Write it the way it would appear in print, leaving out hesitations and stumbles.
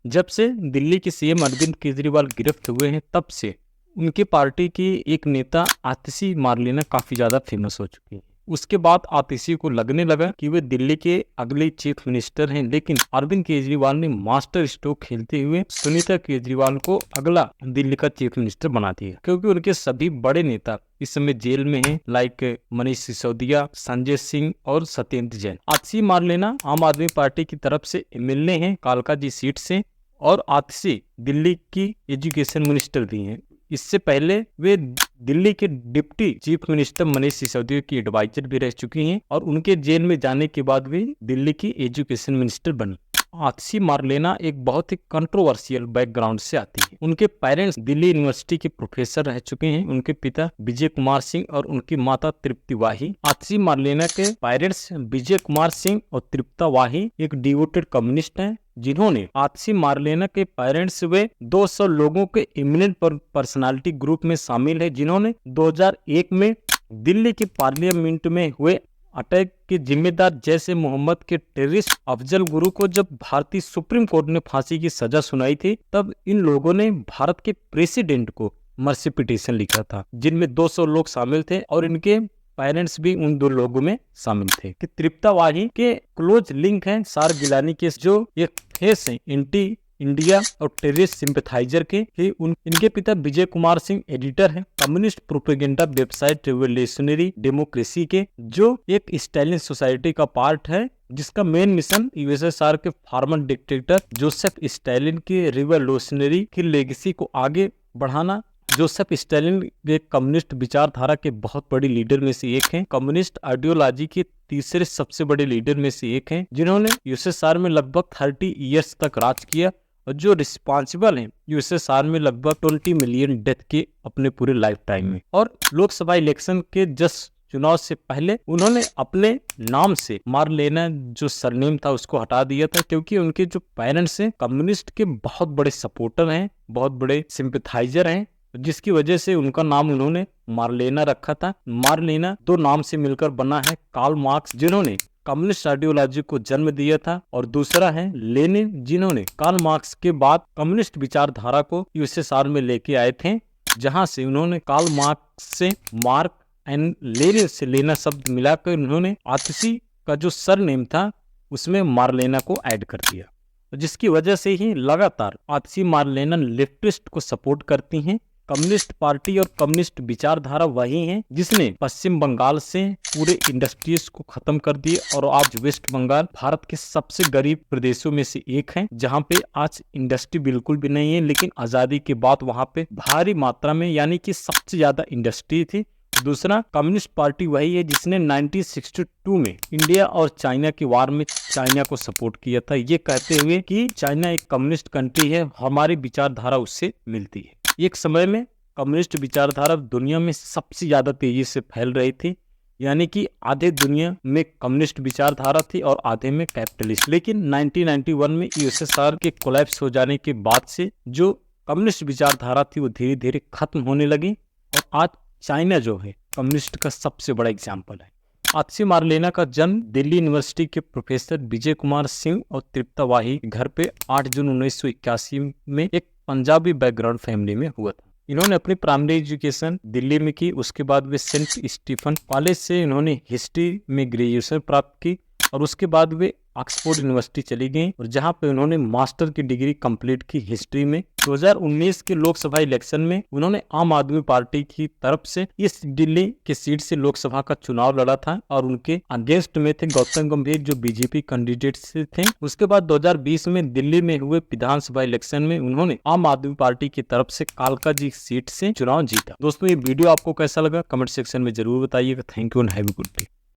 जब से दिल्ली के सीएम अरविंद केजरीवाल गिरफ्त हुए हैं तब से उनकी पार्टी की एक नेता आतिशी मार्लेना काफी ज्यादा फेमस हो चुकी है। उसके बाद आतिशी को लगने लगा कि वे दिल्ली के अगले चीफ मिनिस्टर हैं, लेकिन अरविंद केजरीवाल ने मास्टर स्ट्रोक खेलते हुए सुनीता केजरीवाल को अगला दिल्ली का चीफ मिनिस्टर बना दिया, क्योंकि उनके सभी बड़े नेता इस समय जेल में हैं, लाइक मनीष सिसोदिया, संजय सिंह और सत्येंद्र जैन। आतिशी मार्लेना आम आदमी पार्टी की तरफ से एमएलए हैं कालका जी सीट से, और आतिशी दिल्ली की एजुकेशन मिनिस्टर भी हैं। इससे पहले वे दिल्ली के deputy chief minister Manish Sisodia की एडवाइजर भी रह चुकी हैं, और उनके जेल में जाने के बाद वे दिल्ली की एजुकेशन मिनिस्टर बनी। आतिशी मार्लेना एक बहुत ही कंट्रोवर्शियल बैकग्राउंड से आती है। उनके पेरेंट्स दिल्ली यूनिवर्सिटी के प्रोफेसर रह चुके हैं। उनके पिता विजय कुमार सिंह और उनकी माता तृप्ति वाही। आतिशी मार्लेना के पेरेंट्स विजय कुमार सिंह और तृप्ता वाही एक डिवोटेड कम्युनिस्ट हैं, जिन्होंने आतिशी मार्लेना के पेरेंट्स वे 200 लोगों के इमिनेंट पर्सनालिटी ग्रुप में शामिल है, जिन्होंने 2001 में दिल्ली के पार्लियामेंट में हुए अटैक के जिम्मेदार जैश ए मोहम्मद के टेररिस्ट अफजल गुरु को जब भारतीय सुप्रीम कोर्ट ने फांसी की सजा सुनाई थी, तब इन लोगों ने भारत के प्रेसिडेंट को मर्सी पिटीशन लिखा था, जिनमें 200 लोग शामिल थे और इनके पेरेंट्स भी उन 2 लोगों में शामिल थे। कि तृप्ता वाही के क्लोज लिंक हैं सार गिलानी के, जो एक फेस है एंटी इंडिया और टेररिस्ट सिंपैथाइजर के। इनके पिता विजय कुमार सिंह एडिटर हैं communist propaganda website revolutionary democracy के, जो एक स्टालिन सोसाइटी का पार्ट है, जिसका मेन मिशन यूएसएसआर के फॉर्मर डिक्टेटर जोसेफ स्टालिन की रिवोल्यूशनरी की लेगेसी को आगे बढ़ाना। जोसेफ स्टालिन के कम्युनिस्ट विचारधारा के बहुत बड़ी लीडर में से एक हैं, कम्युनिस्ट आइडियोलॉजी के तीसरे सबसे बड़े लीडर में से एक हैं, जिन्होंने यूएसएसआर में लगभग 30 इयर्स तक राज किया, और जो रिस्पॉन्सिबल हैं यूएसएसआर में लगभग 20 मिलियन डेथ के अपने पूरे लाइफ टाइम में। और लोकसभा इलेक्शन के जस्ट चुनाव से पहले उन्होंने अपने नाम से मार्लेना जो सरनेम था उसको हटा दिया था, क्योंकि उनके जो पेरेंट्स हैं कम्युनिस्ट के बहुत बड़े सपोर्टर हैं, बहुत बड़े सिंपैथाइजर हैं, जिसकी वजह से उनका नाम उन्होंने मार्लेना रखा था। मार्लेना 2 नाम से मिलकर बना है, कार्ल मार्क्स जिन्होंने कम्युनिस्ट आइडियोलॉजी को जन्म दिया था, और दूसरा है लेनिन, जिन्होंने कार्ल मार्क्स के बाद कम्युनिस्ट विचारधारा को यूएसएसआर में लेके आए थे, जहां से उन्होंने कार्ल मार्क्स से मार्क एंड लेनिन से लेना शब्द मिलाकर उन्होंने आतिशी का जो सरनेम था उसमें मार्लेना को ऐड कर दिया, जिसकी वजह से ही लगातार आतिशी मार्लेना लेफ्टिस्ट को सपोर्ट करती हैं। कम्युनिस्ट पार्टी और कम्युनिस्ट विचारधारा वही है जिसने पश्चिम बंगाल से पूरे इंडस्ट्रीज को खत्म कर दिए, और आज वेस्ट बंगाल भारत के सबसे गरीब प्रदेशों में से एक है, जहां पे आज इंडस्ट्री बिल्कुल भी नहीं है, लेकिन आजादी के बाद वहां पे भारी मात्रा में, यानी कि सबसे ज्यादा इंडस्ट्री थी। दूसरा, कम्युनिस्ट पार्टी वही है जिसने 1962 में इंडिया और चाइना की वार में चाइना को सपोर्ट किया था, ये कहते हुए कि चाइना एक कम्युनिस्ट कंट्री है, हमारी विचारधारा उससे मिलती है। एक समय में कम्युनिस्ट विचारधारा दुनिया में सबसे ज्यादा तेजी से फैल रही थी, यानी कि आधे दुनिया में कम्युनिस्ट विचारधारा थी और आधे में कैपिटलिस्ट। लेकिन 1991 में यूएसएसआर के कोलैप्स हो जाने के बाद से जो कम्युनिस्ट विचारधारा थी वो धीरे धीरे खत्म होने लगी, और आज चाइना जो है कम्युनिस्ट का सबसे बड़ा एग्जाम्पल है। आतिशी मार्लेना का जन्म दिल्ली यूनिवर्सिटी के प्रोफेसर विजय कुमार सिंह और तृप्ता वाही घर पे 8 जून 1981 में एक पंजाबी बैकग्राउंड फैमिली में हुआ था। इन्होंने अपनी प्राइमरी एजुकेशन दिल्ली में की, उसके बाद वे सेंट स्टीफन कॉलेज से इन्होंने हिस्ट्री में ग्रेजुएशन प्राप्त की, और उसके बाद वे ऑक्सफोर्ड यूनिवर्सिटी चली गई, और जहां पे उन्होंने मास्टर की डिग्री कंप्लीट की हिस्ट्री में। 2019 के लोकसभा इलेक्शन में उन्होंने आम आदमी पार्टी की तरफ से इस दिल्ली के सीट से लोकसभा का चुनाव लड़ा था, और उनके अगेंस्ट में थे गौतम गंभीर जो बीजेपी कैंडिडेट से थे। उसके बाद 2020 में दिल्ली में हुए विधानसभा इलेक्शन में उन्होंने आम आदमी पार्टी की तरफ से कालका जी सीट से चुनाव जीता। दोस्तों, ये वीडियो आपको कैसा लगा कमेंट सेक्शन में जरूर बताइएगा। Thank you and have a good day.